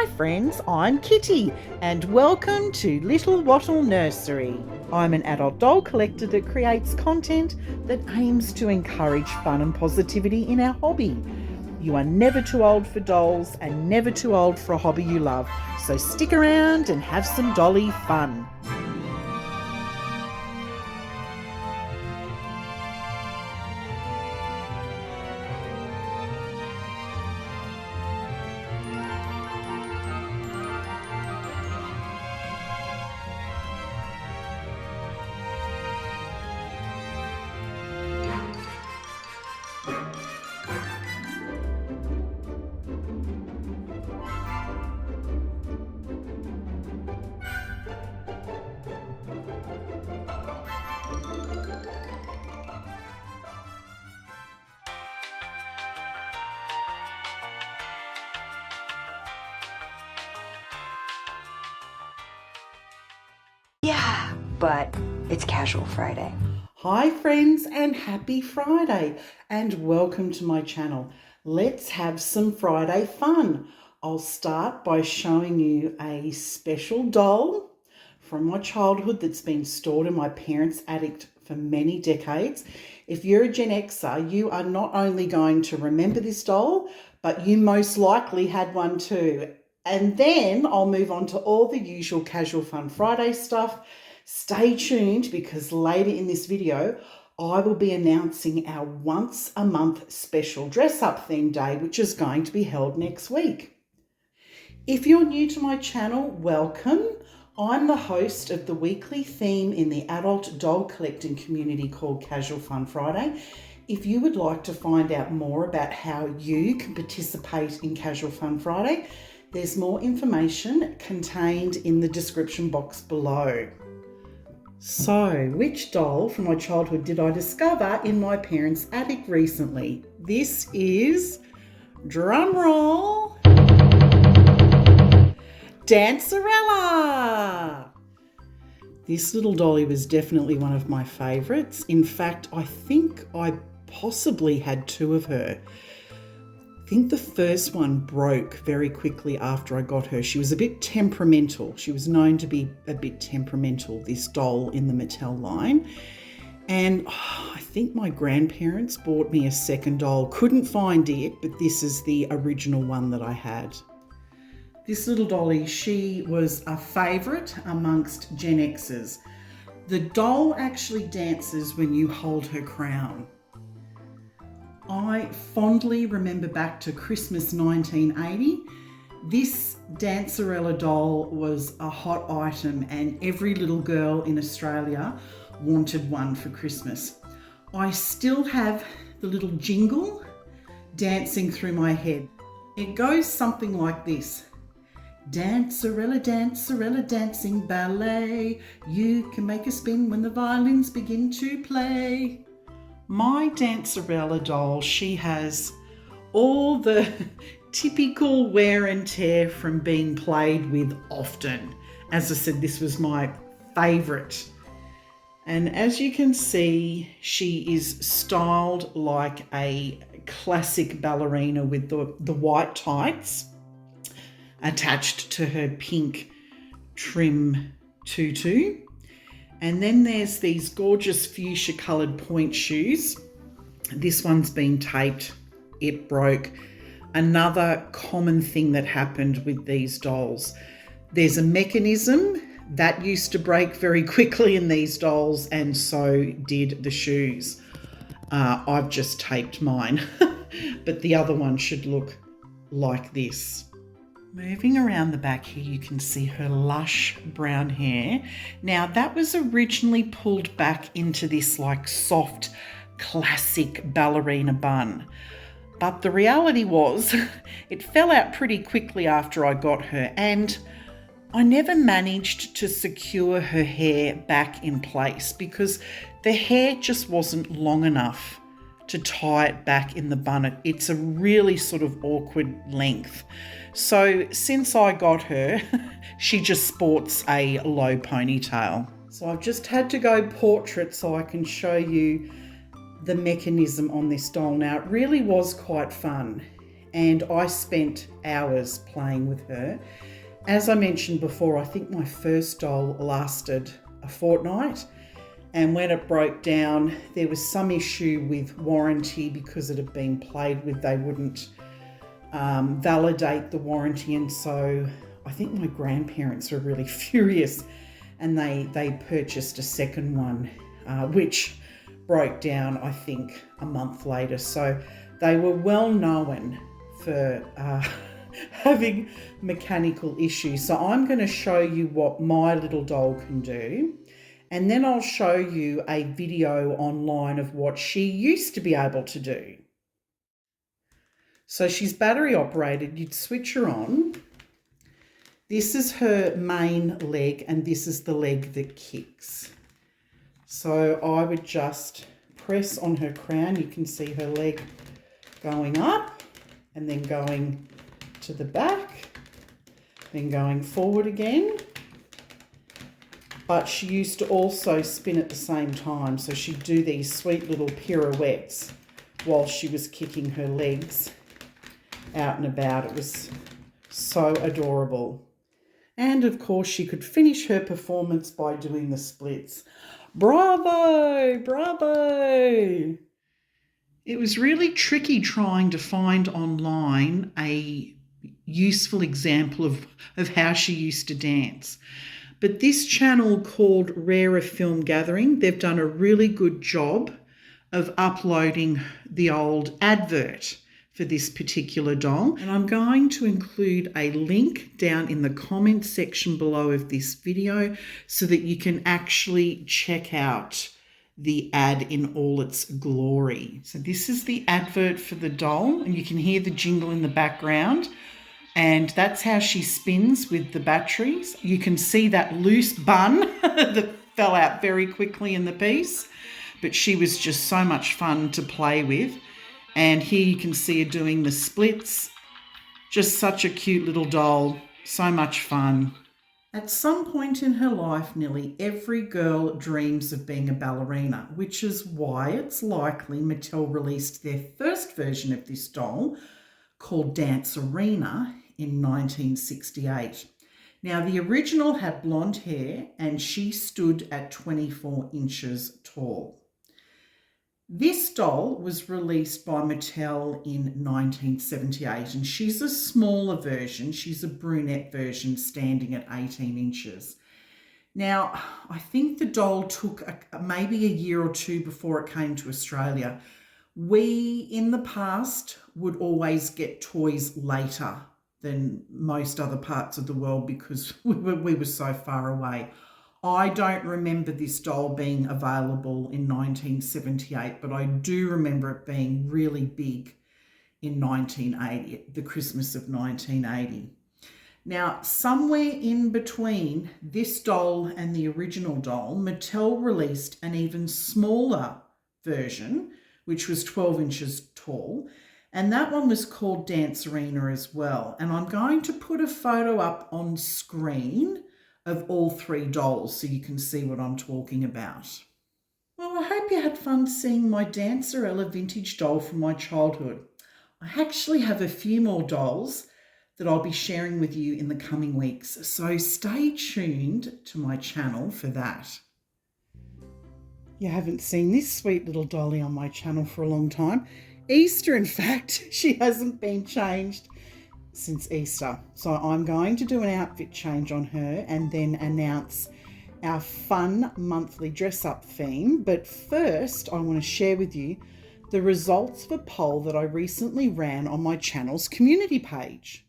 Hi friends, I'm Kitty and welcome to Little Wattle Nursery. I'm an adult doll collector that creates content that aims to encourage fun and positivity in our hobby. You are never too old for dolls and never too old for a hobby you love, so stick around and have some dolly fun. Yeah, but it's Casual Friday. Hi friends and happy Friday and welcome to my channel. Let's have some Friday fun. I'll start by showing you a special doll from my childhood that's been stored in my parents' attic for many decades. If you're a Gen-Xer, you are not only going to remember this doll, but you most likely had one too. And then I'll move on to all the usual Casual Fun Friday stuff. Stay tuned because later in this video, I will be announcing our once a month special dress up theme day, which is going to be held next week. If you're new to my channel, welcome. I'm the host of the weekly theme in the adult doll collecting community called Casual Fun Friday. If you would like to find out more about how you can participate in Casual Fun Friday, there's more information contained in the description box below. So, which doll from my childhood did I discover in my parents' attic recently? This is, drumroll, DANCERELLA! This little dolly was definitely one of my favourites. In fact, I think I possibly had two of her. I think the first one broke very quickly after I got her. She was a bit temperamental. She was known to be a bit temperamental, this doll in the Mattel line. And I think my grandparents bought me a second doll. Couldn't find it, but this is the original one that I had. This little dolly, she was a favourite amongst Gen Xers. The doll actually dances when you hold her crown. I fondly remember back to Christmas 1980. This DANCERELLA doll was a hot item and every little girl in Australia wanted one for Christmas. I still have the little jingle dancing through my head. It goes something like this. DANCERELLA, DANCERELLA, dancing ballet. You can make a spin when the violins begin to play. My DANCERELLA doll, she has all the typical wear and tear from being played with often. As I said, this was my favourite. And as you can see, she is styled like a classic ballerina with the white tights attached to her pink trim tutu. And then there's these gorgeous fuchsia coloured point shoes. This one's been taped, it broke. Another common thing that happened with these dolls. There's a mechanism that used to break very quickly in these dolls, and so did the shoes. I've just taped mine, but the other one should look like this. Moving around the back here, you can see her lush brown hair. Now, that was originally pulled back into this like soft, classic ballerina bun. But the reality was it fell out pretty quickly after I got her, and I never managed to secure her hair back in place because the hair just wasn't long enough to tie it back in the bun. It's a really sort of awkward length. So since I got her, she just sports a low ponytail. So I've just had to go portrait so I can show you the mechanism on this doll. Now, it really was quite fun. and I spent hours playing with her. As I mentioned before, I think my first doll lasted a fortnight, and when it broke down, there was some issue with warranty because it had been played with. They wouldn't validate the warranty, and so I think my grandparents were really furious, and they purchased a second one, which broke down, I think, a month later. So they were well known for having mechanical issues. So I'm going to show you what my little doll can do, and then I'll show you a video online of what she used to be able to do. So she's battery operated. You'd switch her on. This is her main leg, and this is the leg that kicks. So I would just press on her crown. You can see her leg going up and then going to the back, then going forward again. But she used to also spin at the same time. So she'd do these sweet little pirouettes while she was kicking her legs out and about. It was so adorable. And of course, she could finish her performance by doing the splits. Bravo, bravo. It was really tricky trying to find online a useful example of how she used to dance. But this channel called Rarer Film Gathering, they've done a really good job of uploading the old advert for this particular doll. And I'm going to include a link down in the comment section below of this video so that you can actually check out the ad in all its glory. So this is the advert for the doll, and you can hear the jingle in the background. And that's how she spins with the batteries. You can see that loose bun that fell out very quickly in the piece, but she was just so much fun to play with. And here you can see her doing the splits. Just such a cute little doll, so much fun. At some point in her life, nearly every girl dreams of being a ballerina, which is why it's likely Mattel released their first version of this doll, called DANCERELLA, in 1968. Now, the original had blonde hair and she stood at 24 inches tall. This doll was released by Mattel in 1978, and she's a smaller version. She's a brunette version standing at 18 inches. Now, I think the doll took maybe a year or two before it came to Australia. We, in the past, would always get toys later than most other parts of the world because we were so far away. I don't remember this doll being available in 1978, but I do remember it being really big in 1980, the Christmas of 1980. Now, somewhere in between this doll and the original doll, Mattel released an even smaller version, which was 12 inches tall, and that one was called DANCERELLA as well. And I'm going to put a photo up on screen of all three dolls so you can see what I'm talking about. Well, I hope you had fun seeing my DANCERELLA vintage doll from my childhood. I actually have a few more dolls that I'll be sharing with you in the coming weeks, so stay tuned to my channel for that. You haven't seen this sweet little dolly on my channel for a long time. Easter, in fact, she hasn't been changed since Easter. So I'm going to do an outfit change on her and then announce our fun monthly dress up theme. But first, I want to share with you the results of a poll that I recently ran on my channel's community page.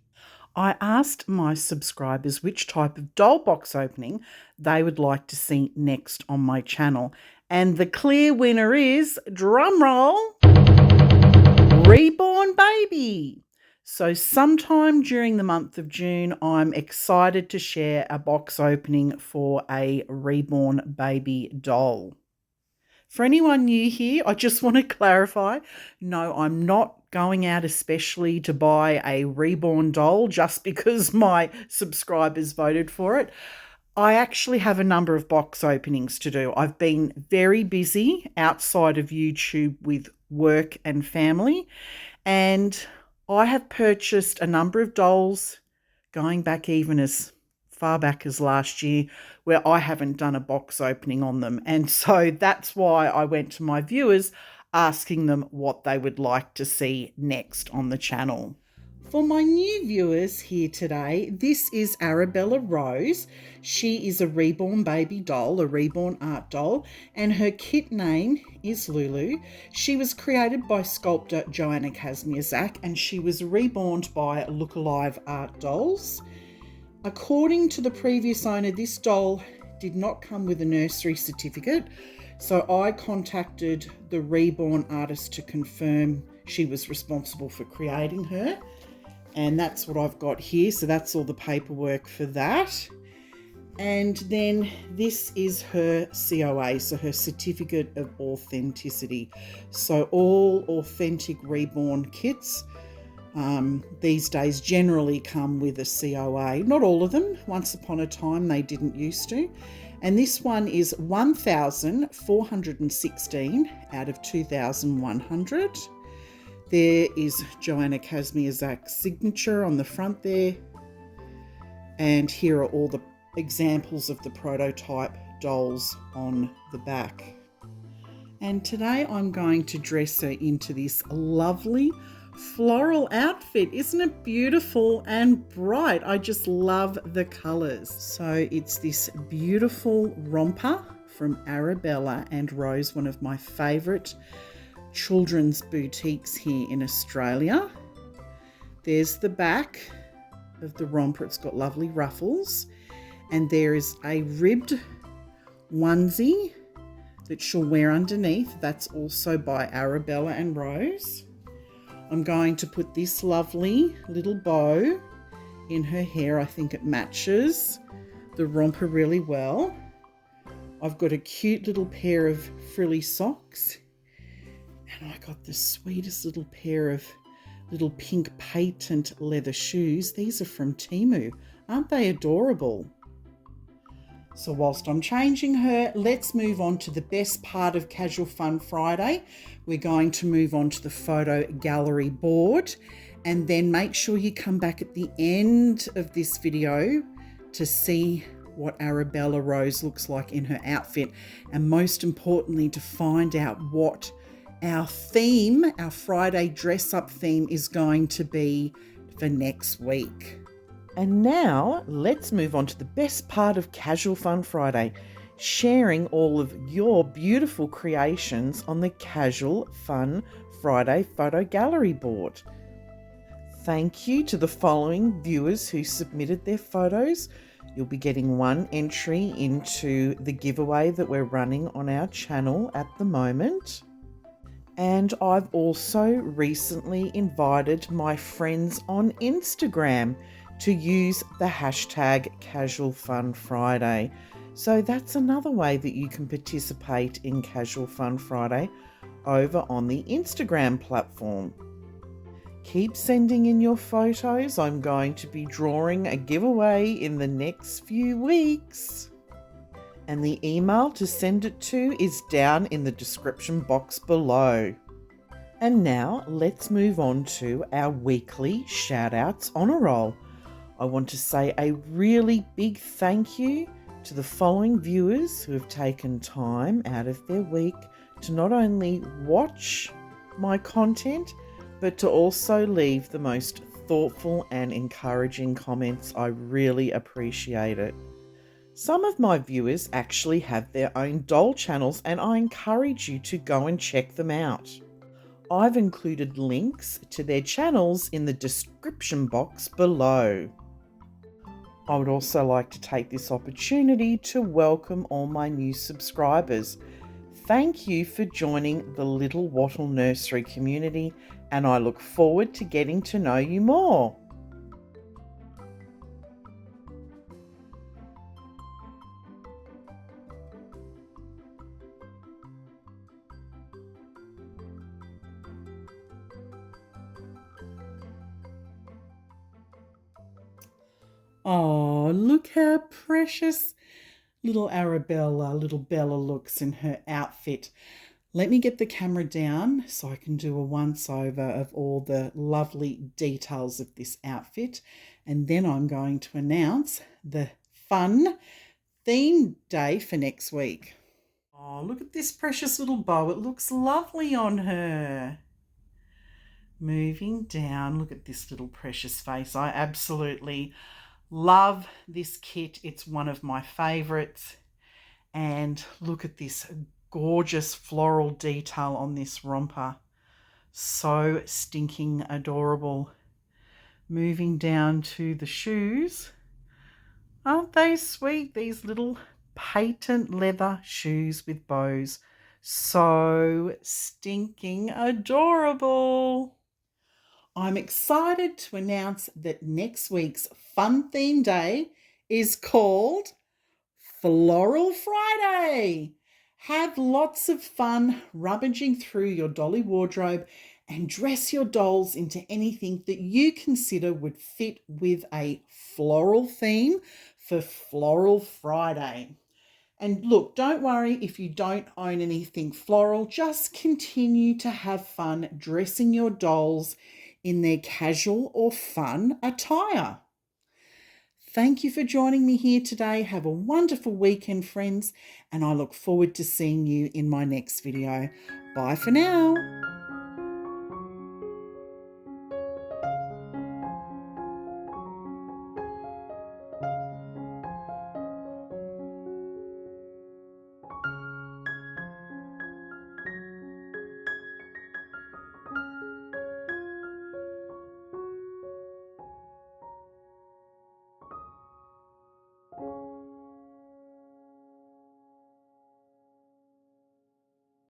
I asked my subscribers which type of doll box opening they would like to see next on my channel. And the clear winner is, drumroll, Reborn Baby. So sometime during the month of June, I'm excited to share a box opening for a Reborn Baby doll. For anyone new here, I just want to clarify, no, I'm not going out especially to buy a Reborn doll just because my subscribers voted for it. I actually have a number of box openings to do. I've been very busy outside of YouTube with work and family, and I have purchased a number of dolls going back even as far back as last year where I haven't done a box opening on them. And so that's why I went to my viewers asking them what they would like to see next on the channel. For my new viewers here today, this is Arabella Rose. She is a Reborn baby doll, a Reborn art doll, and her kit name is Loulou. She was created by sculptor Joanna Kazmierczak, and she was reborn by Look Alive Art Dolls. According to the previous owner, this doll did not come with a nursery certificate, so I contacted the Reborn artist to confirm she was responsible for creating her. And that's what I've got here. So that's all the paperwork for that. And then this is her COA, so her Certificate of Authenticity. So all authentic Reborn kits these days generally come with a COA. Not all of them. Once upon a time they didn't used to. And this one is 1,416 out of 2,100. There is Joanna Kazmierczak's signature on the front there. And here are all the examples of the prototype dolls on the back. And today I'm going to dress her into this lovely floral outfit. Isn't it beautiful and bright? I just love the colours. So it's this beautiful romper from Arabella and Rose, one of my favourite children's boutiques here in Australia. There's the back of the romper. It's got lovely ruffles, and there is a ribbed onesie that she'll wear underneath. That's also by Arabella and Rose. I'm going to put this lovely little bow in her hair. I think it matches the romper really well. I've got a cute little pair of frilly socks. And I got the sweetest little pair of little pink patent leather shoes. These are from Temu. Aren't they adorable? So whilst I'm changing her, let's move on to the best part of Casual Fun Friday. We're going to move on to the photo gallery board, and then make sure you come back at the end of this video to see what Arabella Rose looks like in her outfit, and most importantly to find out what our theme, our Friday dress-up theme, is going to be for next week. And now let's move on to the best part of Casual Fun Friday, sharing all of your beautiful creations on the Casual Fun Friday photo gallery board. Thank you to the following viewers who submitted their photos. You'll be getting one entry into the giveaway that we're running on our channel at the moment. And I've also recently invited my friends on Instagram to use the hashtag Casual Fun Friday. So that's another way that you can participate in Casual Fun Friday over on the Instagram platform. Keep sending in your photos. I'm going to be drawing a giveaway in the next few weeks. And the email to send it to is down in the description box below. And now let's move on to our weekly shout outs on a roll. I want to say a really big thank you to the following viewers who have taken time out of their week to not only watch my content, but to also leave the most thoughtful and encouraging comments. I really appreciate it. Some of my viewers actually have their own doll channels, and I encourage you to go and check them out. I've included links to their channels in the description box below. I would also like to take this opportunity to welcome all my new subscribers. Thank you for joining the Little Wattle Nursery community, and I look forward to getting to know you more. Oh, look how precious little Arabella, little Bella looks in her outfit. Let me get the camera down so I can do a once over of all the lovely details of this outfit. And then I'm going to announce the fun theme day for next week. Oh, look at this precious little bow. It looks lovely on her. Moving down, look at this little precious face. I absolutely love this kit. It's one of my favourites. And look at this gorgeous floral detail on this romper. So stinking adorable. Moving down to the shoes. Aren't they sweet? These little patent leather shoes with bows. So stinking adorable. I'm excited to announce that next week's fun theme day is called Floral Friday. Have lots of fun rummaging through your dolly wardrobe and dress your dolls into anything that you consider would fit with a floral theme for Floral Friday. And look, don't worry if you don't own anything floral, just continue to have fun dressing your dolls in their casual or fun attire. Thank you for joining me here today. Have a wonderful weekend, friends, and I look forward to seeing you in my next video. Bye for now.